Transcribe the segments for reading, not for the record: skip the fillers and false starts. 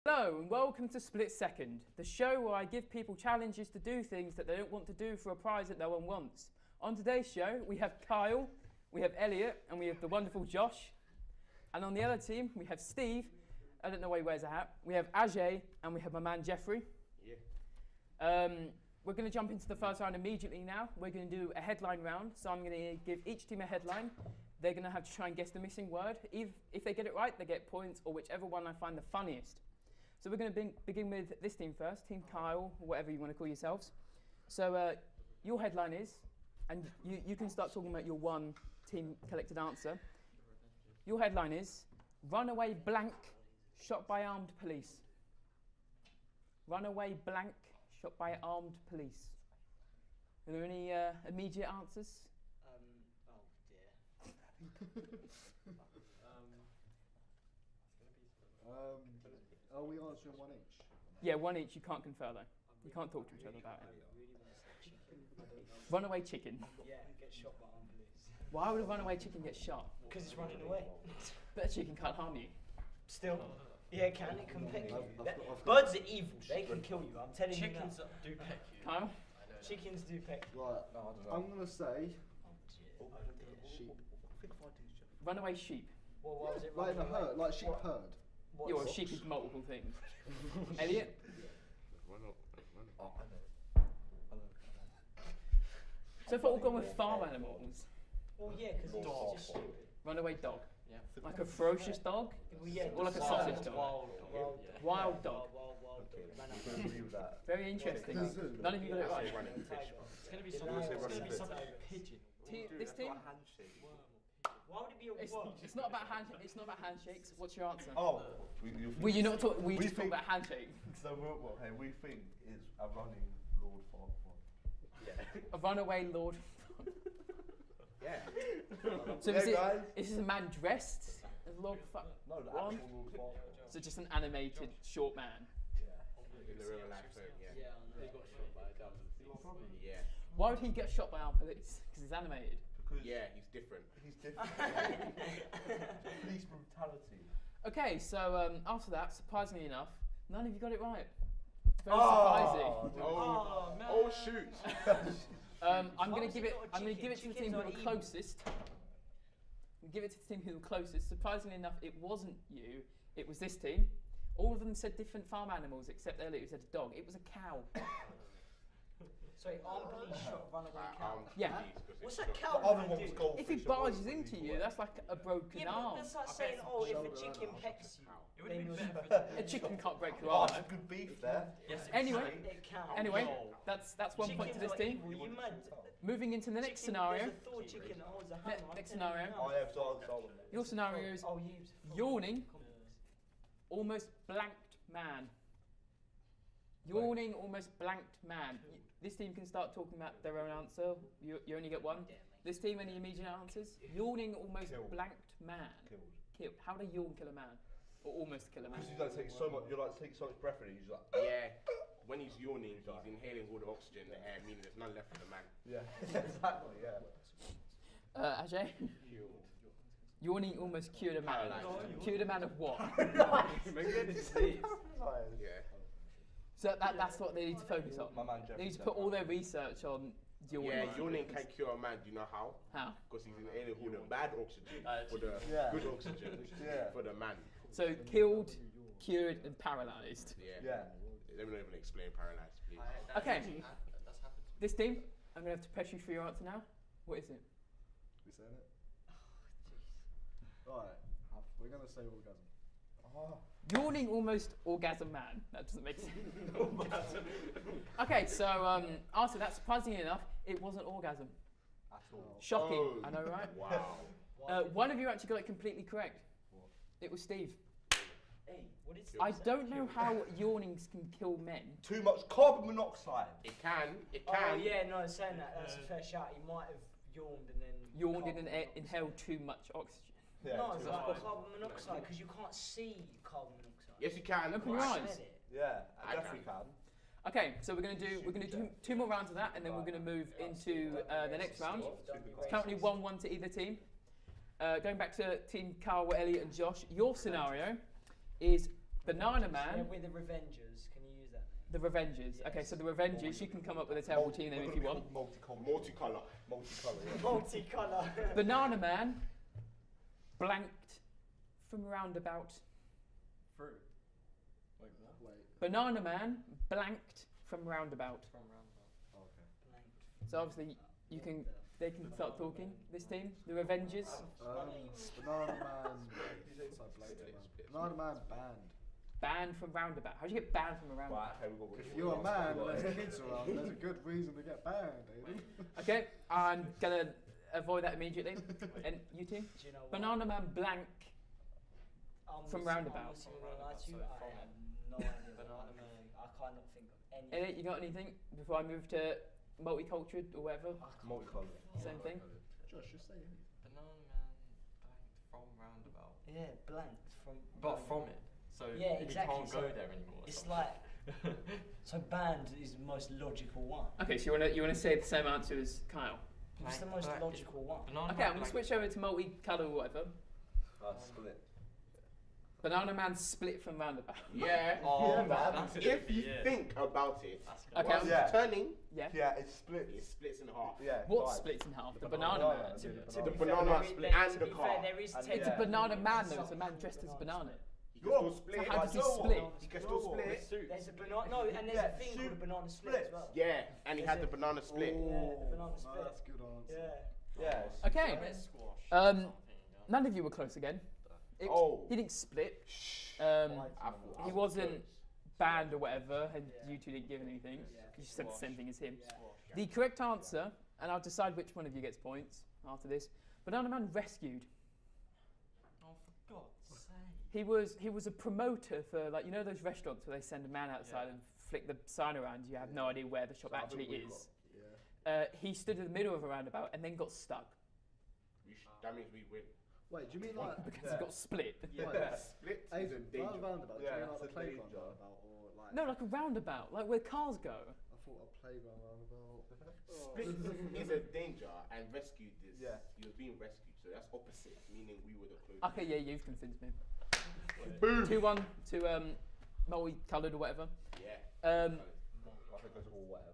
Hello and welcome to Split Second, the show where I give people challenges to do things that they don't want to do for a prize that no one wants. On today's show, we have Kyle, we have Elliot, and we have the wonderful Josh. And on the other team, we have Steve, I don't know why he wears a hat, we have Ajay, and we have my man Jeffrey. Yeah. We're going to jump into the first round immediately now. We're going to do a headline round, so I'm going to give each team a headline. They're going to have to try and guess the missing word. If they get it right, they get points, or whichever one I find the funniest. So we're going to begin with this team first, Team Kyle, or whatever you want to call yourselves. So your headline is, and you can start talking about your one team collected answer. Your headline is, runaway blank shot by armed police. Runaway blank shot by armed police. Are there any immediate answers? Are we answering one each? Yeah, one each. You can't confer though. You can't talk to each other about it. Runaway chicken. Yeah, get shot by armed police. Why would a runaway chicken get shot? Because it's running away. But a chicken can't harm you. Still. Yeah, it can peck you. Birds are evil. They can kill you. I'm telling you now. Chickens do peck you. Kyle? Chickens do peck you. Right, I'm going to say sheep. Runaway sheep. Well, why was it Like in a running away? herd, like sheep herd. What Yeah, well, is it? sheep is multiple things. Elliot? So far, we've gone with farm animals. Well, yeah, because it's just stupid. Runaway dog. Yeah. Like a ferocious dog? Well, yeah, Or like a sausage dog? Wild dog. Wild dog. Ran out. Agree with that. Very interesting. The zoo. None of you got it right. It's going to be It's something, gonna it's be going to be something something pigeon. This team? Why would it be a worm? It's not about handshakes. What's your answer? Oh, Were you not talking? We we just talking think- about handshake. So we think it's a running Lord Farquhar. A runaway lord. Yeah. So Yeah, is guys. this a man dressed as Lord Fuck? No, the One? actual Lord Farquhar. So just an animated short man. In the real life, Yeah, They got shot by a gun. yeah, Why would he get shot by armed police? Because he's animated. Because yeah, he's different. he's different. Police brutality. Okay, so after that, surprisingly enough, none of you got it right. Very surprising. Oh, man. Oh shoot! I'm Why going to was give it it. not a I'm going to give it to the chicken? team who Chickens were are evil. closest. Give it to the team who were closest. Surprisingly enough, it wasn't you. It was this team. All of them said different farm animals, except Elliot who said a dog. It was a cow. Sorry, armed police shot a runaway cow. Yeah. What's a cow The other gonna one do? was goldfish. If he the barges one was into equal. you, that's like a broken Yeah, arm. but that's like saying, oh, if a chicken pecks you, It would then be you're better A chicken can't break your Oh, arm. some good beef there. Yes, Anyway, It can. Anyway, No. that's 1 point to Chickens this are team. evil, you mad? Moving into the next Chicken- scenario. There's a Thor chicken that holds a hammer. I'm Next telling you scenario. now. I have so Your scenario is Oh, you. yawning, almost blanked man. Yawning, almost blanked man. This team can start talking about their own answer. You only get one. This team, any immediate answers? Yawning, almost Killed. blanked man. killed. Killed. How do yawn kill a man? Or almost kill a man? Because you don't take so much. You like take so much breath in. You just like. Yeah, when he's yawning, he's inhaling all the oxygen in the air, meaning there's none left for the man. Yeah. Exactly. Yeah. Ajay? Yawning almost cured a man. Paralysed. Cured a man of what? Yeah. So that's what they need to focus on. My man They Jeffrey need to said put all that. their research on yawning. Yeah, yawning can cure a man. Do you know how? How? Because he's inhaling all the bad oxygen for the Yeah. good oxygen Yeah. for the man. So killed, cured, and paralysed. Yeah. Yeah. Let me not even explain paralyzed, please. Okay. That's happened. This team, I'm going to have to press you for your answer now. What is it? We saying it? Right, we're going to say orgasm. Oh. Yawning almost orgasm man. That doesn't make sense. Okay, so after that, surprisingly enough, it wasn't orgasm. At all. Shocking, Oh. I know, right? Wow. One of you actually got it completely correct. It was Steve. Hey, what is I don't know how yawnings can kill men. Too much carbon monoxide. It can. It Oh, can. yeah, no, saying that, that's a fair shout. He might have yawned and then. Yawned carbon and monoxide. inhaled too much oxygen. Yeah. No, too it's much. like carbon monoxide because you can't see carbon monoxide. Yes, you can. Open your Right. eyes. Smell it. Yeah. I Jeffrey can. can. Okay, so we're going to do two more rounds of that, and then we're going to move into the next round. It's currently 1-1 to either team. Going back to Team Carl, Elliot, and Josh. Your scenario is Banana Yeah, Man, we're the Revengers. Can you use that? the Revengers. Okay, so the Revengers, you can come up with a terrible team name if you want. Multicolour. Multicolour. Banana Man, blanked from roundabout. Fruit. Wait, what? Wait. Banana Man, blanked from roundabout. From roundabout. Okay. So obviously, they can start talking, this team, the Revengers. Banana Man. Banana Man banned. Banned from roundabout. How do you get banned from a roundabout? If you're a man and there's kids around, there's a good reason to get banned, Aiden. Okay, I'm gonna avoid that immediately. And you two? Do you know what? Banana Man blank. From roundabout. I'm listening to lie to you. So I from have no idea. Banana Man. I cannot think of anything. Elliot, you got anything before I move to multicultural or whatever? Multicolour. Same thing. Josh, just say it. Banana Man blanked from roundabout. Yeah, blanked from. But from it. So Yeah, exactly, we can't so go there anymore. or It's something. like. So banned is the most logical one. Okay, so you wanna say the same answer as Kyle? It's the most logical one. Banana Okay, Man I'm gonna blanked- switch over to multicolour or whatever. Split. Banana Man split from roundabout. Yeah. Oh, Yeah, that's If you yeah. think about it, That's Okay, whilst Yeah. it's turning, Yeah. Yeah, it splits. it splits in half. Yeah. What divides. splits in half? The banana banana man. man. Yeah, To the be The fair, banana there is- split there- and to the be car. fair, there is And It's a Yeah. banana man though. Some It's a man people dressed as a answer. banana. He can still So split. how does he I know split? one. He can still I know one. split. Suits. There's a banana. No, and there's Yeah, a thing called a shoot banana split as splits. well. Yeah, and he had the Is it- banana split. Yeah, the banana No, split. that's a good answer. Yeah. Yes. Okay. Bit of squash. Um, None of you were close again. Oh. He didn't split. I He thought- wasn't banned or whatever, and Yeah. you two didn't give anything. Yeah. You said the same thing as him. Yeah. The correct answer, and I'll decide which one of you gets points after this. Banana Man rescued. Oh, for God's sake. He was a promoter for, like, you know those restaurants where they send a man outside Yeah. and flick the sign around. You have no idea where the shop So I actually think we've is. Yeah. He stood in the middle of a roundabout and then got stuck That means we win. Wait, do you mean like because he got split. Yeah. Split is a Aiden, danger. roundabout? Do you Yeah, mean like the it's a playground danger. roundabout or like? No, like a roundabout, like where cars go. I thought a playground roundabout. Split is a danger, and rescued is Yeah. he was being rescued, so that's opposite, meaning we were the closest. Okay, yeah, you've convinced me. Boom. 2-1 to multi-coloured or whatever. Yeah. I think it's all whatever.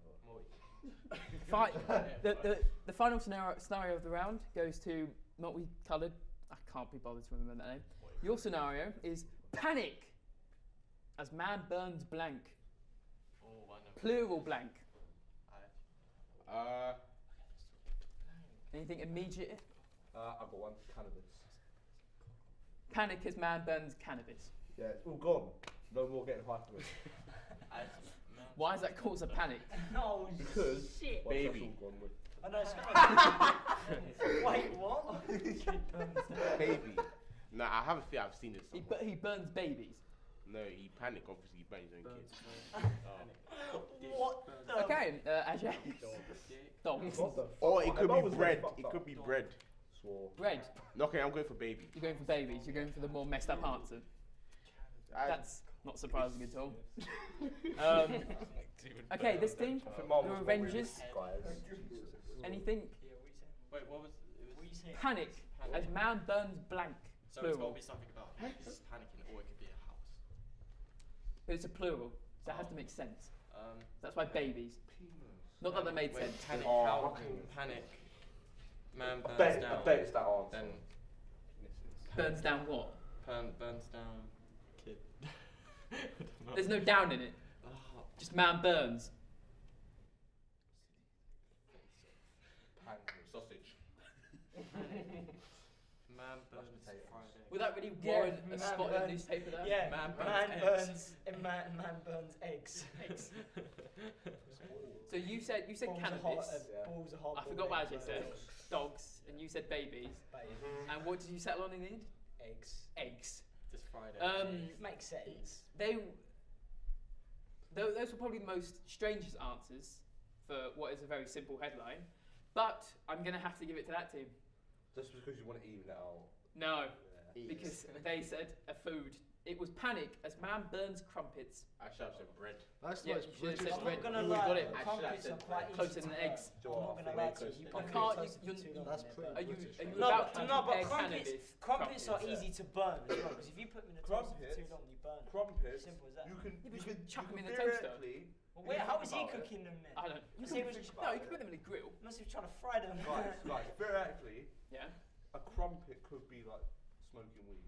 The final scenario of the round goes to multi-coloured. I can't be bothered to remember that name. Your scenario is panic, as man burns blank, Oh, I know. plural blank. Uh, Anything immediate? I've got one. Cannabis. Panic as man burns cannabis. Yeah, it's all gone. No more getting high from it. Why does that cause a panic? Oh Because shit! once that's Baby. all gone, we're- I know it's Wait, what? baby. Nah, I have a fear I've seen this. somewhere. He burns babies. No, he panicked. Obviously, he banged his own kids. What the? Okay, Ajay. Dogs. What the Or fuck? it could That be was bread. fucked It up. could be bread. Swore. Bread. No, okay, I'm going for baby. You're going for babies. You're going for the more messed up answer. That's not surprising at all. Okay, this team, I think mine the was Revengers. guys. Anything? Yeah, what you saying? Wait, what was it? What you saying? Panic as man burns blank. So it's got Plural. to be something about he's panicking, or it could be a house. But it's a plural, so it has to make sense. Um, That's why babies. Not that that made wait, sense. Panic, Oh, how, fucking- panic, man I burns bet down. it's that answer. Then Burns down what? burns down kid. I don't know. There's no down in it. Oh, Just man burns. Sausage. man burns potatoes. Friday. Would that really Yeah, warrant a man spot in the burns- newspaper there? Yeah, Man man burns burns. eggs. Man burns eggs. Eggs. So you said cannabis. Balls are hot. I forgot what I just said. Dogs, and you said babies. And what did you settle on in the end? Eggs. Eggs. This Friday. Makes sense. Those were probably the most strangest answers for what is a very simple headline. But I'm gonna have to give it to that team. Just because you want to even it out. No, Yeah. because they said a food It was panic as man burns crumpets. I should have said bread. That's Yeah, the most you should've British. said I'm bread. not gonna You would've lie, got it. crumpets are quite easy Closer to than burn. eggs. I'm not gonna lie to you. You probably can't- toasted you- for too you- long That's in there, pretty bro. Are you British. are you No, about but, to no, but compare crumpets, cannabis? crumpets are yeah. easy to burn as well. Because if you put them in the toaster for too long, you burn them. Crumpets. Simple as that. You can. Yeah, but You you can. can chuck you 'em in can the toaster. theoretically- Well, if wait, you how think is he about it- cooking them then? I don't. You You see, can, it was- no, you can put them in a grill. Must have trying to fry them. Guys, theoretically, Yeah. a crumpet could be like smoking weed.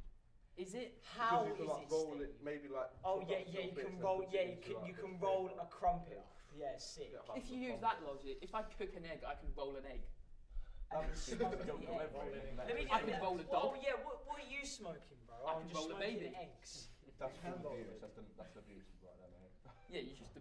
Is it? How Because you is can like it? roll Steve? it, maybe like. Oh chop yeah, up yeah. little You bits can and roll. put it Yeah, you into, can. like, You a can potato. roll a crumpet. Yeah, sick. Yeah, If you a use crumpet. that logic, if I cook an egg, I can roll an egg. And then smoke the Don't go egg. everywhere. Let me I can roll a Well, dog. yeah. What are you smoking, bro? I I'm can just roll a smoking baby. eggs. That's abuse. That's abuse right there, mate. Yeah, you just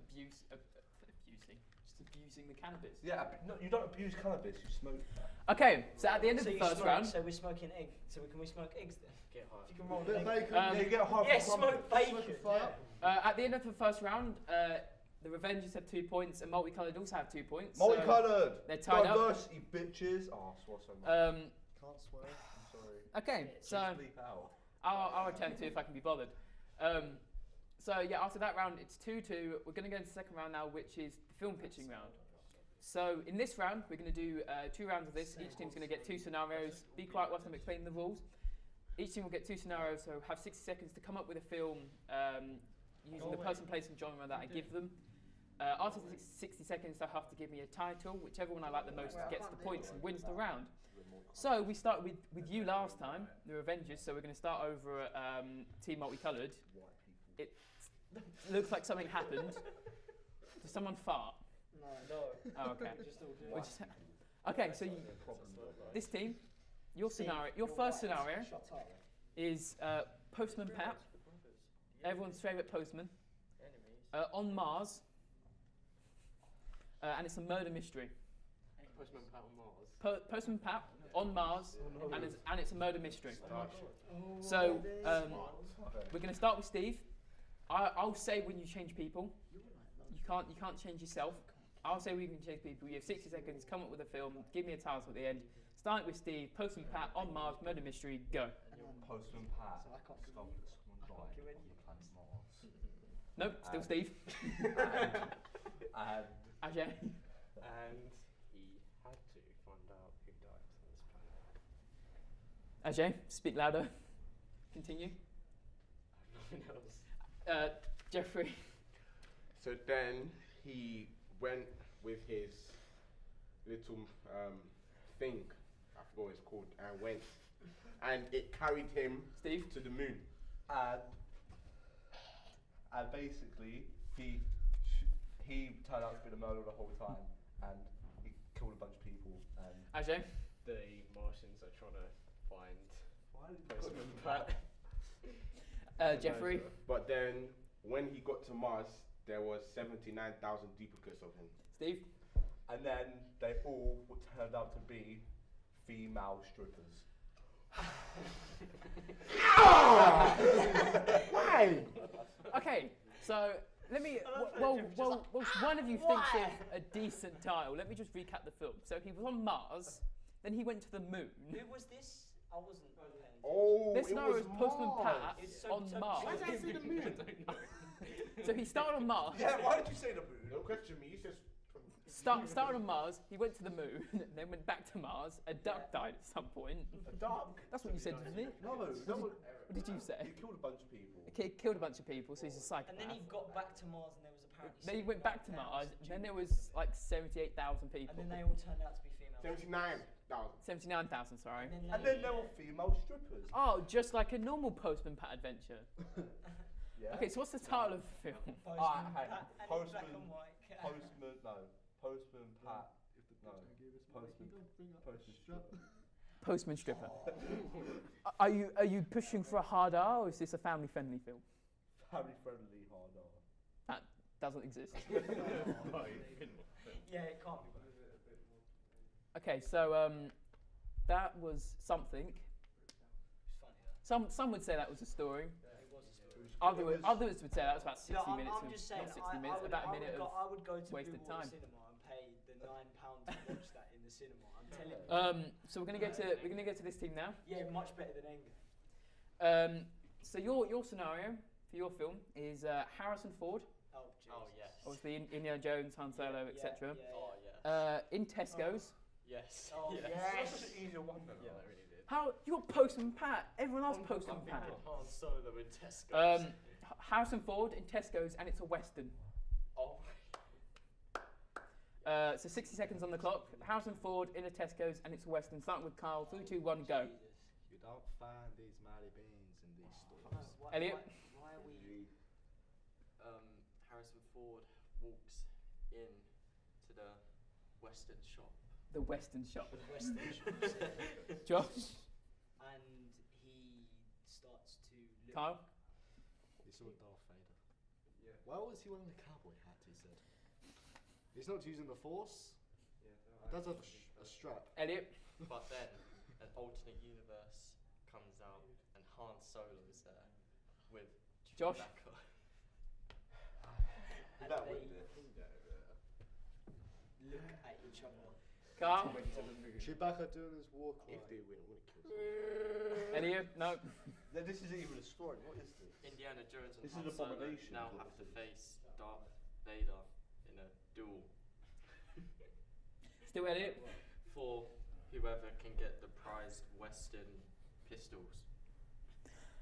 abusing the cannabis. Yeah, no, you don't abuse cannabis. You smoke that. Okay, so at the end of So the you first smoke, round, So we're smoking egg. So can we smoke eggs then? Get high. If you can roll Bit an of egg. bacon. Um, Yeah, you get a half Yeah, a smoke crumpet. bacon. Smoke a fire. at the end of the first round, the Revengers have 2 points, and Multicoloured also have 2 points. so Multicoloured. they're tied up. Diversity, bitches. Oh, I swore so much. Can't swear. I'm sorry. Okay, so Just bleep out. I'll attempt to if I can be bothered. So yeah, after that round, it's 2-2. We're going to go into the second round now, which is the film pitching round. So in this round, we're going to do 2 rounds of this. Each team's going to get 2 scenarios. Be quiet whilst I'm explaining the rules. Each team will get 2 scenarios, so have 60 seconds to come up with a film using the person, place, and genre that I give them. After the 60 seconds, they'll have to give me a title. Whichever one I like the most gets the points and wins the round. So we start with you last time, the Avengers. So we're going to start over at Team Multicoloured. It looks like something happened. Did someone fart? No. Oh, okay. Just all We're just- okay, so this team, your scenario, your first scenario Shut up. is Postman Pat, everyone's favourite postman, on Mars, and it's a murder mystery. Postman Pat on Mars. Postman Pat on Mars, and it's a murder mystery. So we're going to start with Steve. I'll say when you change people. You can't change yourself. I'll say we can change people. You have 60 seconds. Come up with a film. Give me a title at the end. Starting with Steve. Postman Pat on Mars. Murder mystery. Go. Postman Pat. So I can't give Discovered that someone died give on any- the planet Mars. Nope. Still Steve. And Ajay. And he had to find out who died on this planet. Ajay. Speak louder. Continue. I have nothing else. Jeffrey. So then he went with his little thing, I forgot what it's called, and went, and it carried him Steve. to the moon. and basically he turned out to be the murderer the whole time, and he killed a bunch of people. And Ajay. The Martians are trying to find why did Postman Pat. Jeffrey. But then when he got to Mars, there was 79,000 duplicates of him. Steve. And then they all turned out to be female strippers. Why? Okay, so let me. Well, one of you thinks of a decent title. Let me just recap the film. So he was on Mars, then he went to the moon. Who was this? I wasn't paying attention. Oh, This it scenario was is Postman Mars. Pat It's so- on so- Mars. Why did I say the moon? So he started on Mars. Yeah, why did you say the moon? Don't question me. You said Started on Mars. He went to the moon, then went back to Mars. A duck died at some point. A duck? That's what you said, didn't it? No, What did you say? he killed a bunch of people. He killed a bunch of people, so he's a And psychopath. then he got back to Mars, and there was apparently. Then he went back to 79,000 Mars. Then there duplicates. was like 78,000 people. And then they all turned out to be female. 79,000. 79,000, sorry. And then there were female strippers. Oh, just like a normal Postman Pat adventure. Yeah. Okay, so what's the title of the film? Postman Hey, Pat, and it's black Postman- and white. Postman, no. Postman Pat. No. Postman. Postman stripper. Postman Stripper. Are you pushing for a hard R, or is this a family-friendly film? Family friendly hard R. That doesn't exist. Yeah, it can't be. Okay, so that was something. It's funny though. Some would say that was a story. It was a story. Others would say that was about 60 No, minutes. I'm just saying, not 60 minutes, about a minute of. I would go to wasted Blue Water time. Cinema and pay the £9 to watch that in the cinema. I'm telling you. So we're gonna go to this team now. Yeah, much better than Enga. So your scenario for your film is Harrison Ford, Oh, Jesus. Oh yes. obviously Indiana Jones, Han Solo, etc. Oh yeah. In Tesco's. Yes. Oh, yes. yes. That's such an easier one than Yeah, ours. that really did. How you got Postman Pat? Everyone else Postman I'm Pat. thinking Han Solo in Tesco. Harrison Ford in Tesco's, and it's a western. Oh. So 60 seconds on the clock. Harrison Ford in a Tesco's, and it's a western. Starting with Carl. 3, 2, 1, go. Jesus. You don't find these mighty beans in these No, stores. Elliot? Why are we? Harrison Ford walks in to the Western shop. The western shop. Western shops. Josh. And he starts to look. Kyle. He saw Darth Vader. Yeah. Why was he wearing a cowboy hat, he said? He's not using the force. Yeah, no, Does have a strap. Elliot. But then an alternate universe comes out and Han Solo is there with Josh? Chewbacca. And That they would do. look at each other. Carl. Chewbacca doing his war cry. If they win, I'm gonna kill someone. Elliot. No. This isn't even a story. What is this? Indiana Jones and This Han is an Solo abomination, now is what have to this is. face Darth Vader in a duel Still Elliot. for whoever can get the prized Western pistols.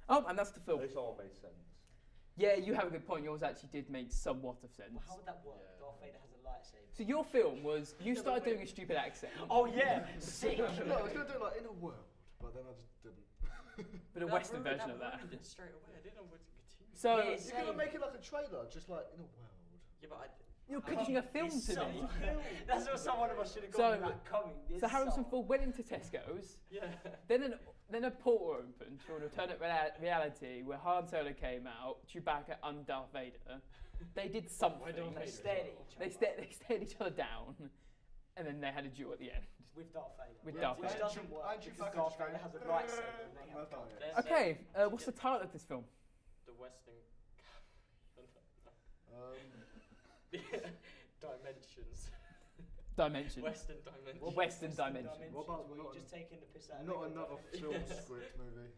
Oh, and that's the film. This all made sense. Yeah, you have a good point. Yours actually did make somewhat of sense. Well, how would that work? Yeah. Darth Vader has a lightsaber. So your film was you started doing a stupid accent, Oh yeah, sick. No, I was going to do it like in a world, but then I just didn't. but a western version of that. Ruined it straight away. I didn't know where to continue. So Yeah, You're going to make it like a trailer, just like in a world. Yeah, but you're pitching a film to me. That's what someone of us should have So- gone like coming. This So Harrison summer. Ford went into Tesco's. yeah. Then a portal opened to an alternate reality where Han Solo came out, Chewbacca and Darth Vader. They did something. Darth They Vader stared at as well. each They other. stared each other down, and then they had a duel at the end. With Darth Vader. With Yeah, Darth Which Vader. doesn't work Aren't you because fucking Darth straight? Vader has a lightsaber and they have That's guns. right. Then- Okay, then what's to the title of this film? The Western dimensions. Dimension. Western dimensions. Western Dimension. What about Were you not just taking the piss out of Not Lego another Dimensions? film script movie.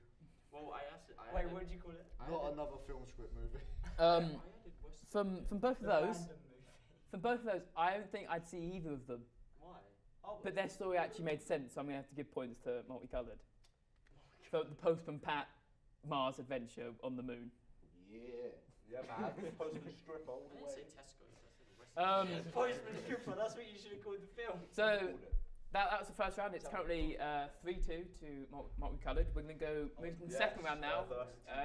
Well, I asked it. Wait, what did you call it? Not another film script movie. Um, I added Western. from both of The those, random movie. from both of those, I don't think I'd see either of them. Why? Oh, But their story actually made sense, so I'm gonna have to give points to Multicolored. For the Postman Pat Mars adventure on the moon. Yeah. Yeah, man. Postman strip all I the didn't way. say Tesco's. I said Western. Postman Cooper, that's what you should have called the film. So that was the first round. It's currently 3-2 to Multicolored. We're gonna go move to the second round now.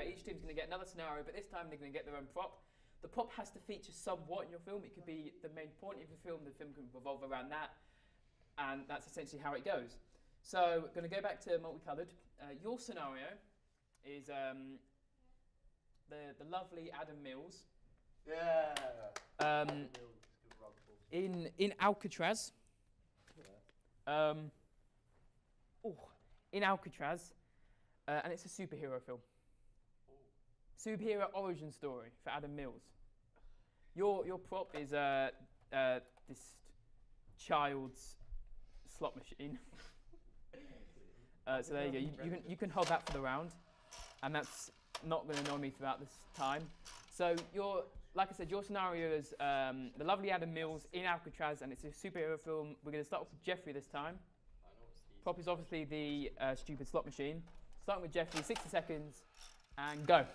Each team's gonna get another scenario, but this time they're gonna get their own prop. The prop has to feature somewhat in your film. It could be the main point of the film. The film can revolve around that, and that's essentially how it goes. So, going to go back to Multicolored. Your scenario is the lovely Adam Mills Yeah. in Alcatraz. In Alcatraz, and it's a superhero film. Superhero origin story for Adam Mills. Your prop is this child's slot machine. So there you go. You can hold that for the round, and that's not going to annoy me throughout this time. So like I said, your scenario is the lovely Adam Mills in Alcatraz, and it's a superhero film. We're going to start off with Jeffrey this time. I know it's easy. Prop is obviously the stupid slot machine. Starting with Jeffrey, 60 seconds, and go.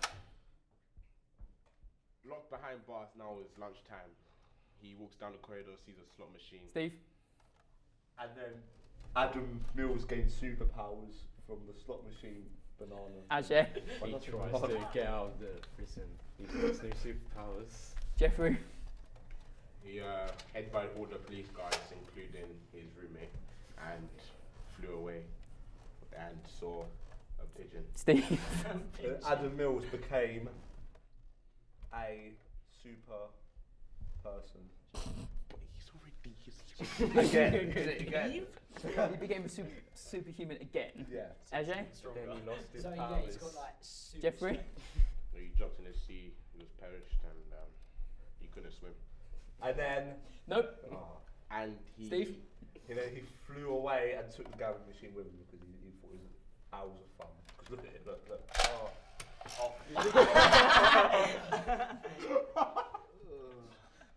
Locked behind bars now is lunchtime. He walks down the corridor, sees a slot machine. Steve. And then Adam Mills gains superpowers from the slot machine banana. Ajay. Well, He not tries banana. to get out of the prison. He gets no superpowers. Jeffrey. He headbutted all the police guards, including his roommate, and flew away and saw a pigeon. Steve. Adam Mills became a super person. He's already. Again. He became a superhuman again. Yeah. Ajay. Then he lost his So yeah, powers. he's got like super Jeffrey. strength. He jumped in the sea, he was perished, and he couldn't swim. And then Nope. And he. Steve. he flew away and took the gambling machine with him because he thought it was hours of fun. Because look at it, look. Oh.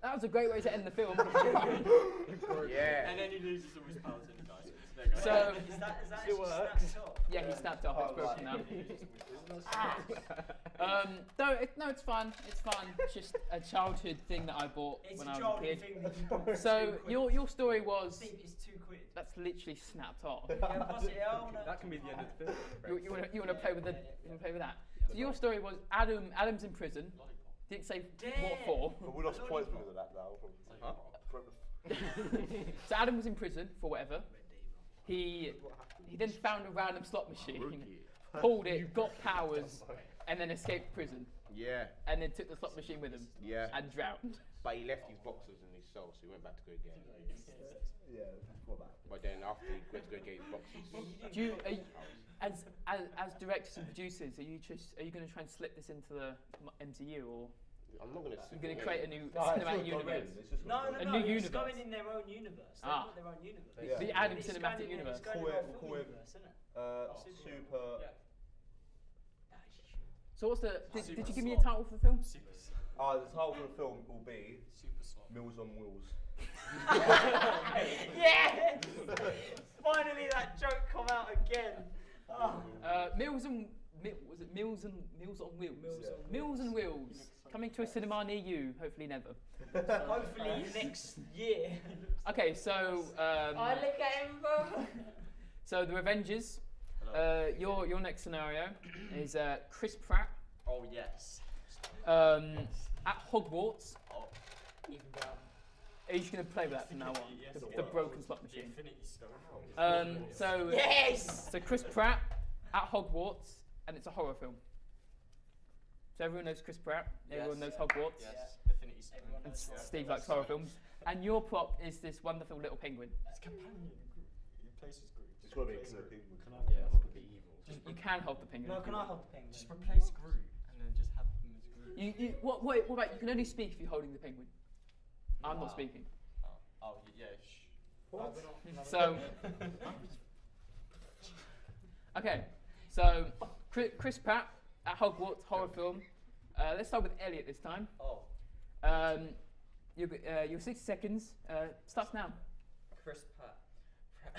That was a great way to end the film. Yeah. And then he loses all his powers in the dice. There you go. So, Is that Still actually works. snapped off? yeah, he snapped off. It's broken now. No, it's fun. It's fun. It's just a childhood thing that I bought It's when a I was a childhood kid. thing that you bought. So your story was Steve, it's £2. that's literally snapped off. Yeah, pass it out. That can be the end of the film. You want to play with the you want to play with that. So your story was Adam's in prison. Didn't say what for. But we lost points because of that now. Huh? So Adam was in prison for whatever. He then found a random slot machine, pulled it, got powers, and then escaped prison. Yeah. And then took the slot machine with him Yeah. and drowned. But he left his boxes in his cell, so he went back to go get it. Yeah, for that. But then after he went to go get his boxes, Do you, as directors and producers, are you going to try and slip this into the MCU, or I'm not gonna. are you going to create a new No, it's cinematic not universe? No, A no, new it's universe. going in their own universe. They've Ah. got their own universe. Yeah. The Adam It's cinematic going in- universe. It's going Call in it- our call film it- universe, isn't it? Super. So what's the? Did you give me a Slot. title for the film? Super slot. The title of the film will be Super slot. Mills on Wheels. Yes! Finally, that joke come out again. Oh. Mills on Wheels? Mills on Mills and Wheels. Coming to a cinema near you, hopefully never. Hopefully next year. Okay, so I look at him, bro. so the Avengers. Your next scenario is Chris Pratt Oh yes. at Hogwarts. Oh, even better. Are you just going to play with that from now on? Yes. The broken slot The machine. Infinity Stone. So Yes. so Chris Pratt at Hogwarts, and it's a horror film. So everyone knows Chris Pratt. Everyone knows Hogwarts. Yes. Infinity Stone. Everyone And knows Steve likes horror films. And your prop is this wonderful little penguin. It's companion. He places Groot. It's got to be Replace a Groot. penguin. Yeah, it's gonna be evil. You can hold the penguin. No, if can you I want. hold the penguin? Just replace Groot and then just have him as Groot. What about you can only speak if you're holding the penguin. I'm not speaking. Oh yeah. Shh. So okay, so Chris Pratt at Hogwarts horror film. Let's start with Elliot this time. Oh, Your 60 seconds starts now. Chris Pratt.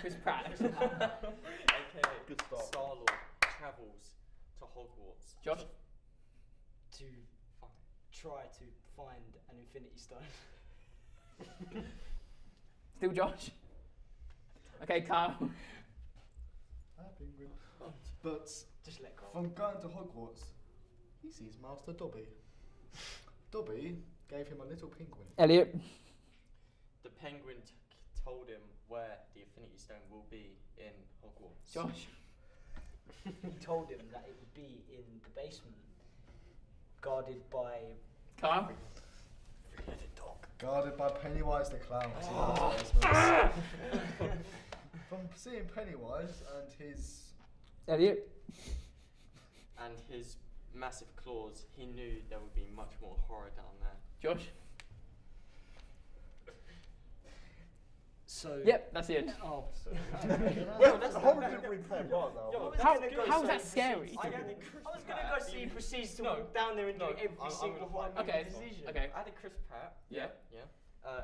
Chris Pratt. AKA Good start. Star-Lord travels to Hogwarts. Josh. to try to find an Infinity Stone. Still Josh. Okay, Kyle. Penguin. But Just let go. from going to Hogwarts, he sees Master Dobby. Dobby gave him a little penguin. Elliot. The Penguin told him where the Infinity Stone will be in Hogwarts. Josh. He told him that it would be in the basement, guarded by. Kyle. Guarded by Pennywise the Clown. Oh. From seeing Pennywise and his Elliot. And his massive claws, he knew there would be much more horror down there. Josh. So. Yep, that's it. Oh. Well, that's horror didn't really play a part now. Yo, but- How gonna go is so that he scary? I was gonna go see he proceeds to walk down there and do every single one. Okay, decision. okay. Added Chris Pratt. Yeah. Yeah.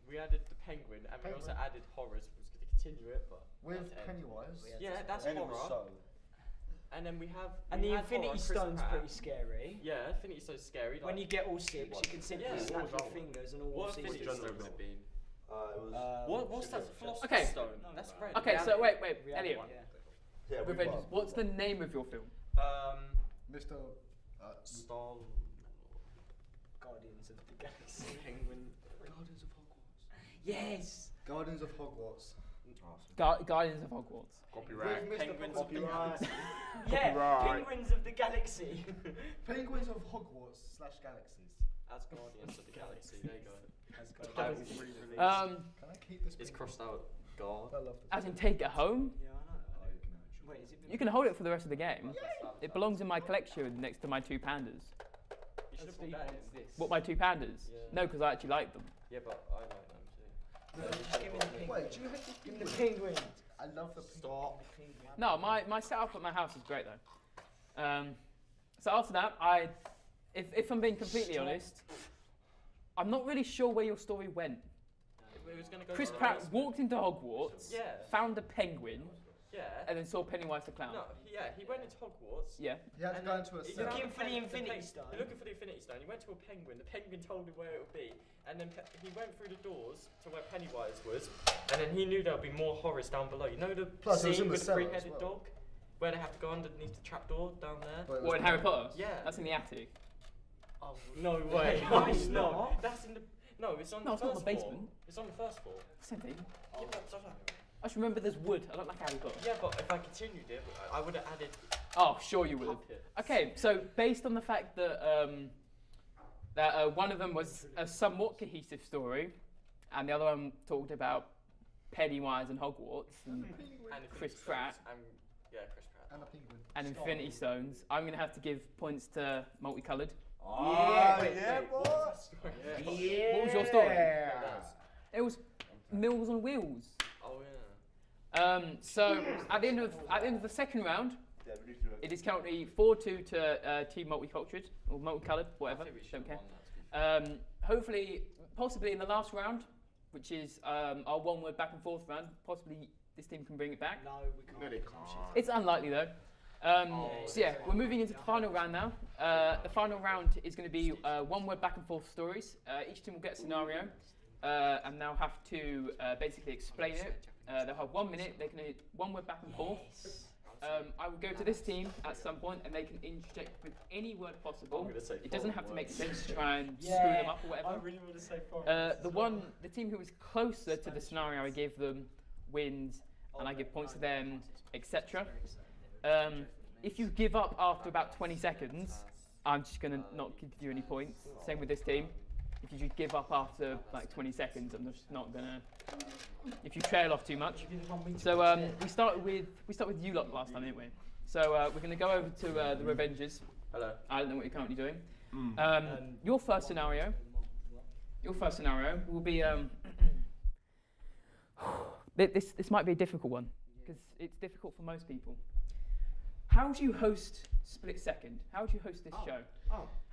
We added the Penguin, and we also added horrors. We was going to continue it, but with that's it. Pennywise. Yeah, that's And it was horror. so. And then we have. And we the had Infinity horror, Chris Stone's Pratt. pretty scary. Yeah, Infinity Stone's scary. When you like, get all six, you can simply Yeah. snap What your was that one? fingers and all what six. Infinity Stone would it be? It was. What's that? Philosopher's Okay. Stone. That's red. Okay, so wait, Elliot. Yeah. Yeah, we Revenge. won. What's the name of your film? Mr. Star. Guardians of the Galaxy. Penguin. Guardians of Hogwarts. Yes. Guardians of Hogwarts. Guardians of Hogwarts. Copyright. With Mr. Penguins of the Copyright. Yeah. Right. Penguins of the Galaxy. Penguins of Hogwarts / Galaxies. As Guardians of the Galaxy. There you go. Guardians. That was re-released. Can I keep this? It's penguin? crossed out. God. I love this. As in take it home. Yeah, I know. Wait, is it? You can hold it for the rest of the game. It belongs in my collection next to my two pandas. You should have put that in. What, my two pandas? Yeah. No, because I actually like them. Yeah, but I like them too. No, just give me the penguin. Wait, do you hate Give me the penguin. I love the penguin. Stop. No, my setup at my house is great though. So after that, if I'm being completely honest, I'm not really sure where your story went. It was gonna go Chris to the Pratt basement. walked into Hogwarts, Yeah. found a penguin, Yeah. and then saw Pennywise the clown. No, yeah, he went into Hogwarts. Yeah. He had to And go then into a he cell. found Looking for the Infinity Stone. Looking for the Infinity Stone. He went to a penguin. The penguin told him where it would be, and then he went through the doors to where Pennywise was, and then he knew there would be more horrors down below. You know the Plus, it was in scene the with the cellar as three-headed well. dog, where they have to go underneath the trapdoor down there. But it What, was in Harry Potter? Yeah. That's in the attic. Oh no way! No, no, it's not. That's in the. No, it's on No, the it's not first the floor. basement. It's on the first floor. Same thing. Yeah, but, I just remember there's wood. I don't like Harry Potter. yeah, but if I continued it, I would have added. Oh, sure you would have. puppets. Okay, so based on the fact that one of them was a somewhat cohesive story, and the other one talked about Pennywise and Hogwarts and, And Chris Infinity Pratt. Stones, yeah, Chris Pratt. And a penguin. and Infinity Stones, I'm going to have to give points to Multicoloured. Oh, Wait, yeah, wait, boy. what's the story? What was your story? Yeah. It was Mills on Wheels. Oh yeah. So at the end of the second round, Yeah, we need to do it is currently 4-2 to Team Multicultured or Multicoloured, whatever. I think we should Don't care. have won that, to be Hopefully, possibly in the last round, which is our one-word back and forth round, possibly this team can bring it back. No, we can't. No, they can't. It's unlikely though. So yeah, we're moving into the final round now. The final round is going to be one-word back and forth stories. Each team will get a scenario, and they'll have to basically explain it. They'll have 1 minute. They can do one word back and forth. I will go to this team at some point, and they can interject with any word possible. I'm gonna say It doesn't have to make sense to try and screw Yeah. them up or whatever. I really want to say foreign. The team who is closer to the scenario I gave them wins, and I give points to them, etc. If you give up after about 20 seconds, I'm just gonna not give you any points. Same with this team. If you just give up after like 20 seconds, I'm just not gonna. If you trail off too much. So we started with you lot last time, didn't we? So we're gonna go over to the Revengers. Hello. I don't know what you're currently doing. Your first scenario will be this might be a difficult one because it's difficult for most people. How do you host Split Second? How do you host this show?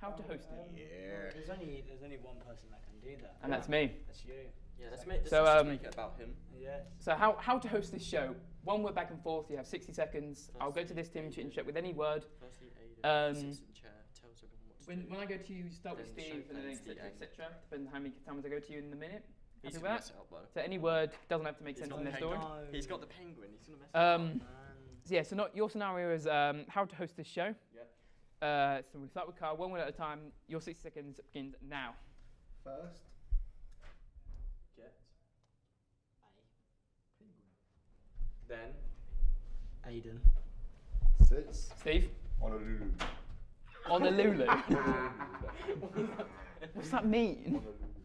How to host it? Yeah. There's only one person that can do that. And that's me. That's you. Yeah, let's make, So, let's just make it about him. Yes. So how to host this show? One word back and forth. You have 60 seconds. I'll go to this team to interject with any word. Firstly, Um, Aiden sits in the chair, tells everyone what to do. When I go to you, start with Then Steve, show and then plans the etc. end. etc. Depending on how many times I go to you in the minute. He's Happy gonna with mess that? it up though. So any word doesn't have to make He's sense got in the their story. penguin. He's got the penguin. He's gonna mess it up. So yeah, so not your scenario is how to host this show. Yep. So we'll start with Carl, one word at a time. Your 60 seconds begins now. First, Jet. Then. Aiden. sits Steve, On a Lulu. Honolulu. What's that mean?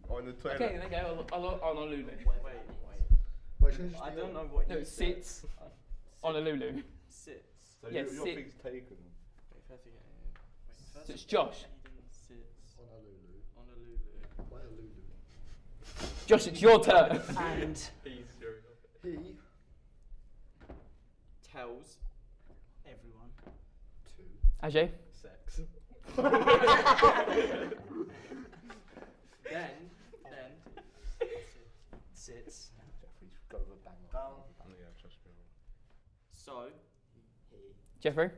On the toilet. Okay, there you go. Honolulu. Wait, should I just don't be know what No, he said. sits. Honolulu. Sits. So Yes, your sit. thing's taken. Wait, first thing. So it's Josh. Aiden sits Honolulu. on a Lulu. Honolulu. Josh, it's your turn. And He's very He tells everyone. two. Ajay. sex. then Sits. Jeffrey's got a bang on. Down. Yeah, trust me. so Jeffrey.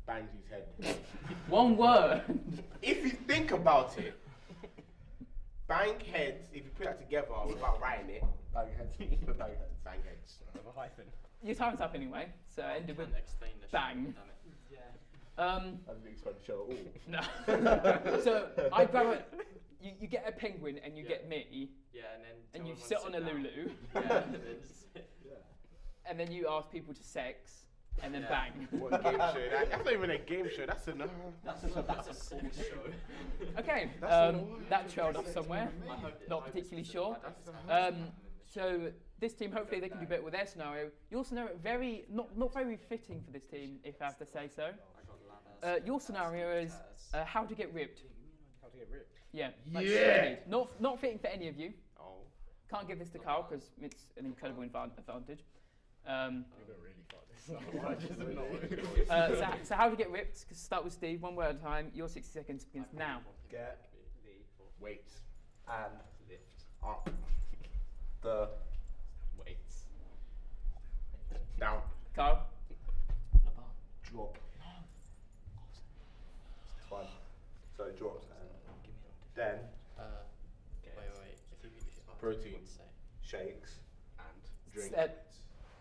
Bangs his head. One word. If you think about it, bang heads, if you put that together without writing it, Bang heads. Put bang heads. bang heads. a hyphen. Your time's up anyway. So I ended with can't explain this. bang. Damn it. I didn't expect the show at all. No. So I grab a. You get a penguin and you Yeah. get me, Yeah, and then. and tell you everyone sit to on a down. Lulu, Yeah, and then sit. and then you ask people to sex, and then Yeah. bang. What game show? That's not even a game show. That's a no. That's a full show. Okay, That's that trailed off somewhere. I hope Not particularly sure. So this team, hopefully they can do better with their scenario. Your scenario, not very fitting for this team, if I have to say so. Your scenario is how to get ripped. How to get ripped? Yeah, like shredded. Not fitting for any of you. Oh. Can't give this to Carl because it's an incredible advantage. You're gonna really fuck this up. So how do you get ripped? Start with Steve, one word at a time. Your 60 seconds begins now. Get Weights. and Lift. up the Weights. Down. Kyle. Drop. It's fine. So it drops and then Wait. If you Protein. what to say. shakes And drink.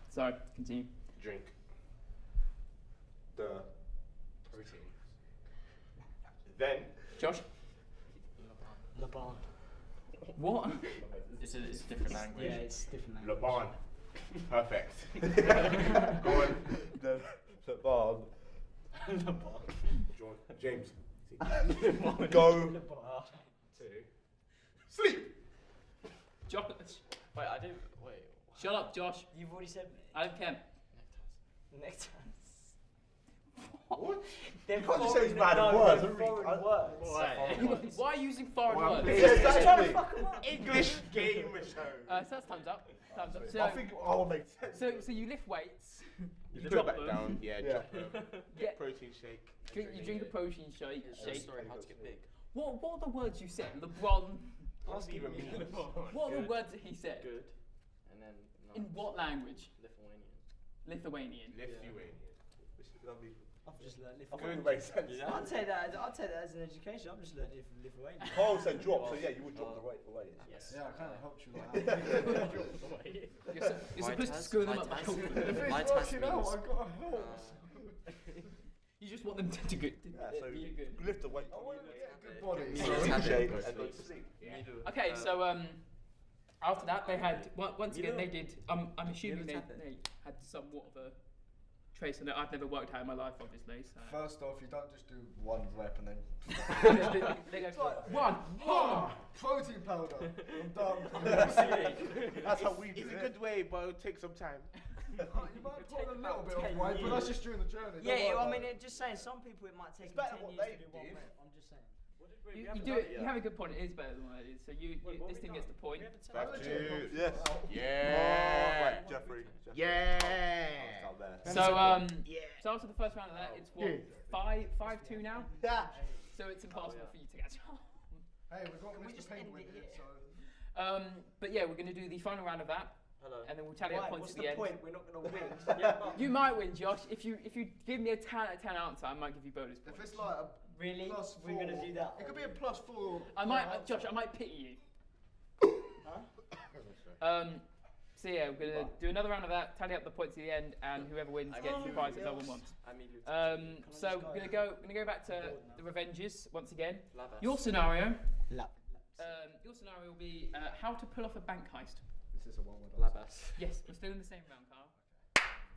Sorry, continue. Drink. the Protein. Then Josh. Laban. What? It's a different language. Yeah, it's different language. LeBron. Perfect. Go on. the bar. John. James. Go Two. Sleep. Josh. Wait, I didn't. Wait. Shut up, Josh. You've already said I don't care. next time. What? They're You can't just foreign- say random no, words, they're don't read- foreign words. Why are you using foreign Well, words? please. Just trying to Exactly. fuck 'em up. English game show. So that's time's up. Time's up. I think I will make sense. So you lift weights. You You put it drop back them. down. Yeah, Yeah. drop them. Yeah. Get protein shake. You drink a protein shake. Shake. Story how to get big. What are the words you said? LeBron. What does it even mean? What are the Good. words that he said? Good. And then. In what language? Lithuanian. Lithuanian. Lithuanian. Lovely. I've just learned I Lithuanian. think it makes sense. Yeah. I'll take that as an education. I've just learned Lithuanian. Carl said drop, so yeah, you would drop the weight. Yes. Yeah, I kind of helped you like that. You're supposed to screw them up by talking. My task means. got a help. You just want them to good. Yeah, so be good. lift the weight. I want to get a good body. Me so- tap it. Shake and go to sleep. Yeah. Okay, so after that they had once again they did. I'm assuming they had somewhat of a trace on it. I've never worked out in my life, obviously. So. First off, you don't just do one rep and then. they go It's like, one. protein powder. I'm done. That's how we do It's a it. good way, but it'll take some time. You might put on a little bit of weight, but that's just during the journey. Yeah, I mean, just saying, some people it might take It's better 10 what years they to do one did. rep. I'm just saying. You do it. You have a good point. It is better than what it is. So this thing gets the point. Back to Yes. yeah. Right, Jeffrey. Yeah. Out there. So Yeah. so after the first round of that, it's what Yeah. 5-2 now. Yeah. So it's impossible for you to get. Hey, we've got Can we Mr. just end Penguin it here, here? so. But yeah, we're going to do the final round of that, Hello. and then we'll tally up Why? points What's at the the end. point? We're not going to win. You might win, Josh. If you give me a 10 out of 10 answer, I might give you bonus If points. it's like a Really? plus We're going to four- do that? It could be a +4. I might, Josh. I might pity you. So yeah, we're gonna do another round of that, tally up the points at the end, and whoever wins I gets get the you. prize that no one wants. I'm Ilu. So we're gonna go back to the Revenges once again. Labas. Your scenario, Lap. your scenario will be how to pull off a bank heist. This is a one-word Labas. Yes, we're still in the same round, Carl.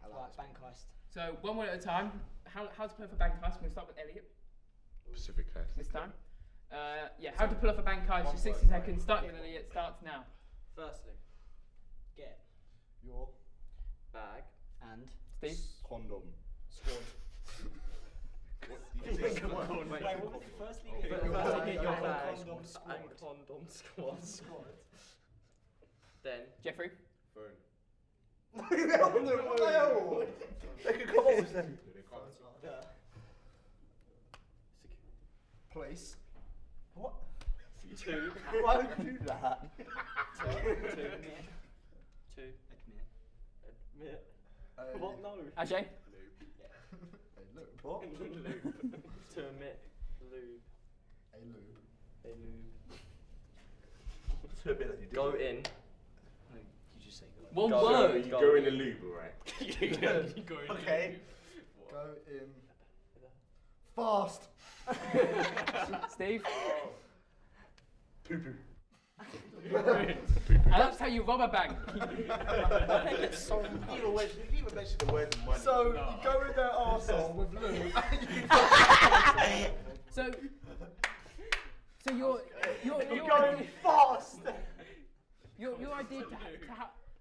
I like Right, this bank one. heist. So one word at a time. How to pull off a bank heist? We're gonna start with Elliot Pacific Coast. this time. Yeah, how to pull off a bank heist? One Your 60 word, seconds. Starting with Elliot. Starts now. Firstly, Get. Your bag. And. Steve. Condom. Squad. Wait, Wait, what was the first thing? Firstly, get your Condom bag squad. and condom squad. Squad. Then Jeffrey. Phone. They can come up with them. place. What? two. Why would you do that? Admit. Two. Admit. Admit. What? No. Ajay. Hey, look. What? Lube. To admit. Lube. A lube. A lube. To admit that you did. Go in. No, you just say go. One Go. word. You go in the lube, alright? Okay. Go in. Fast. Steve. Poo poo. And that's how you rob a bank. You even mentioned the word money. So you go in their arsehole with lube. So your Going fast. your idea to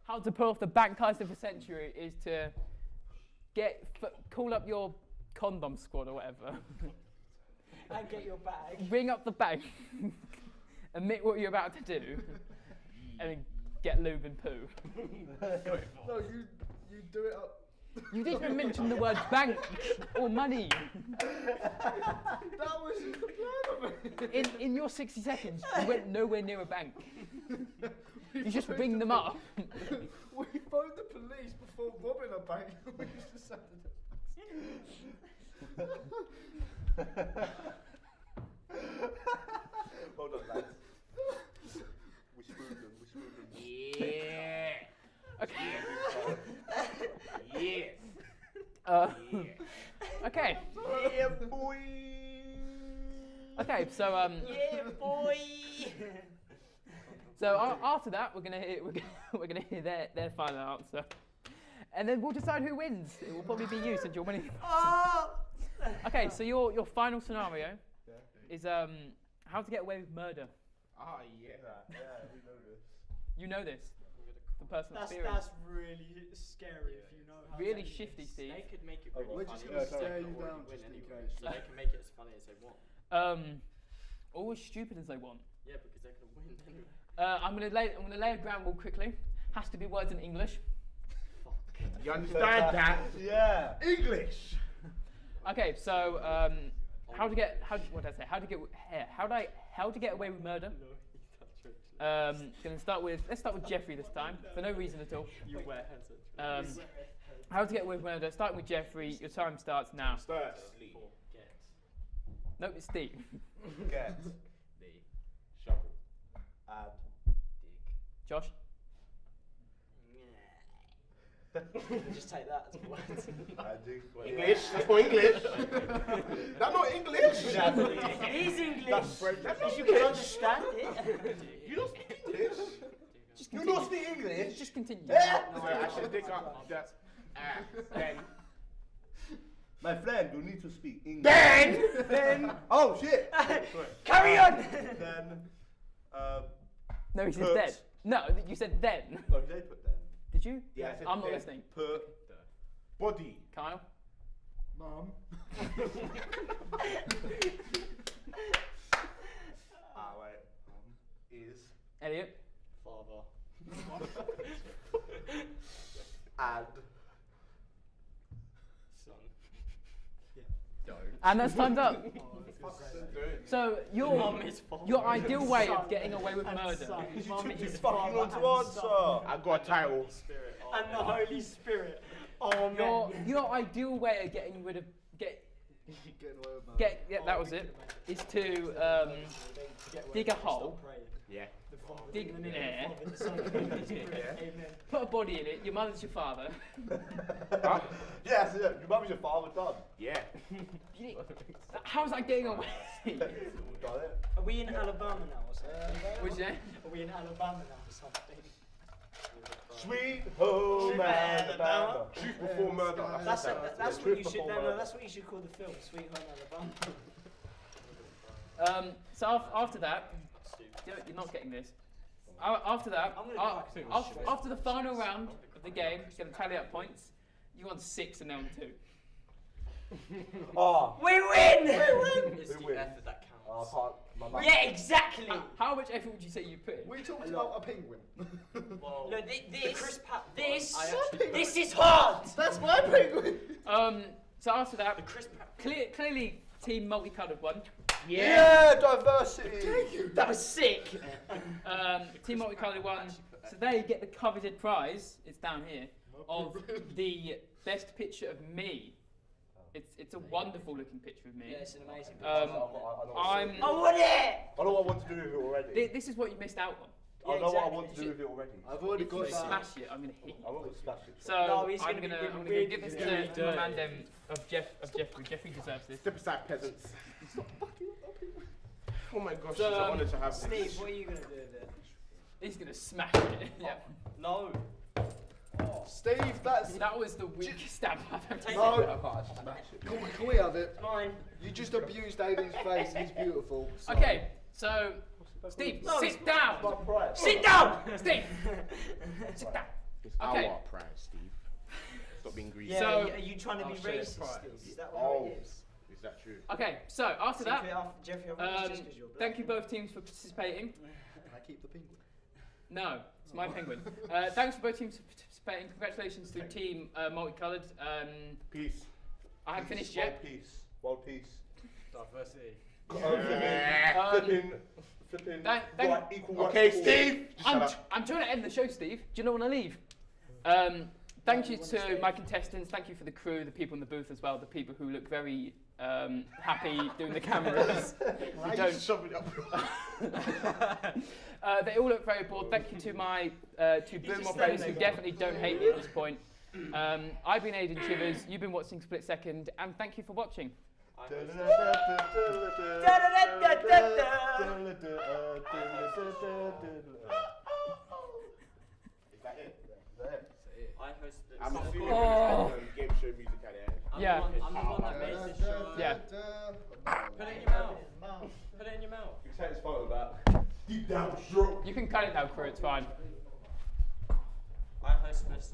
how to pull off the bank heist of the century is to call up your condom squad or whatever, And get your bag. ring up the bank, admit what you're about to do, and then get lube and poo. No, You do it up. You didn't even mention the word bank or money. That was just the plan of it. In your 60 seconds, you went nowhere near a bank. You just bring them up. We phoned the police before robbing a bank. We just decided Well done, lads. We screwed them. Yeah. Okay. Yes. Okay. Yeah, boy. Okay. So Yeah, boy. So after that, we're gonna hear their final answer, and then we'll decide who wins. It will probably be you, since you're winning. Oh. Okay. So your final scenario is how to get away with murder. Ah, yeah. Yeah, we know this. You know this, the personal That's experience. really scary if you know how. Really to do shifty, this. Steve. They could make it Oh, really we're funny. just gonna but stare they're you gonna down win just in anyway, case. so they can make it as funny as they want. Or as stupid as they want. Yeah, because they're gonna win anyway. I'm gonna lay a ground rule quickly. Has to be words in English. You understand that? Yeah. English. Okay, so how to get away with murder? Let's start with Jeffrey this time for no reason at all. You wear headsets. How to get away with murder? Starting with Jeffrey. Your time starts now. Firstly, Nope, it's Steve. Get. the shovel. Add. Josh. Just take that as a word. Adding. English. That's not English. That's not English. It is English. That's French. If you can understand it. You don't speak English. Just You continue. don't speak English. Just continue. No, I should pick up the then. My friend, you need to speak English. Then. Then. Oh shit. Carry on. Then. No, he said Put. then. No, you said then. No, they put then. Did you? Yeah, I said I'm not then. listening. Put. Body. Kyle. Mum. Wait. Is. Elliot. Father. Add. Son. And that's time's up. Dude. So Mum is father. your ideal way Son of getting away with and murder. son. Because Mum you took is too fucking long father to and answer. son. I got a title. Spirit. And the Holy Spirit. Amen. Your ideal way of getting rid of Getting away with murder. that was it. Is to dig a hole. Yeah. Dig in the air. Amen. Put a body in it. Your mother's your father. Yes, your mum's your father, done. Yeah. How's that getting away? Done it. Are we in Alabama now or something? What'd you say? Are we in Alabama now or something? Sweet home Alabama. Truth before murder. That's Yeah, what you truth should. before No, murder. that's what you should call the film, Sweet Home Alabama. So after that, you're not getting this. After that, I'm gonna go after the final round of the game, it's going to tally up points. You on 6 and they're on 2. Oh. We win! It's We the win. effort that I counts. can't. My mum. Yeah, exactly. How much effort would you say you put in? We talked about a penguin. Well, No, I this is hard. That's my penguin. So after that, the Chris Pratt. clearly team multicolored one. Yeah, diversity. That was sick. Team multicolored one. So they get the coveted prize. It's down here of the best picture of me. It's a wonderful looking picture of me. Yeah, it's an amazing. I want it. know what I want to do with it already. This is what you missed out on. I know what I exactly. want to do with it already. I've already If you got that. smash it, I'm gonna hit you. I want to smash it. So No, he's I'm gonna be gonna really give this dirty. to my man Dem of Jeffrey. Jeffrey deserves this. Step aside, peasants. Oh my gosh, So, it's an honor to have Steve, this. what are you gonna do with it? He's gonna smash it. Yeah. No. Steve, that's. That was the weakest stab I've ever seen. No. Can we have it? Mine. You just abused Aiden's face. He's beautiful. So. Okay, so Steve, No, sit down. My pride. Sit down. Steve, sit down. It's Okay. our prize, Steve. Stop being greedy. Yeah, So- are you trying to be I'll share racist? prize. Steve? Is that what Oh, it is? is that true? Okay, so after that, Jeffrey, I think it's just 'cause you're black. thank you both teams for participating. Can I keep the penguin? No, it's my penguin. Thanks for both teams for participating. saying congratulations to Team Multicoloured. Peace. I haven't finished yet. World peace. Diversity. Flipping. Thank- Equal rights Okay, for all. Steve. I'm trying to end the show, Steve. Do you not want to leave? Thank you to my contestants. Thank you for the crew, the people in the booth as well, the people who look very happy doing the cameras. Who don't. They all look very bored. Thank you to my two boom operators who definitely don't hate me at this point. I've been Aidan Chivers. You've been watching Split Second, and thank you for watching. I hosted. I'm assuming Oh. game show music at the end. Yeah. I'm the one that made this show. Yeah. Put it in your mouth. Put it in your mouth. You can take this photo back. Deep down stroke. You can cut it now, crew. It's fine. I hosted this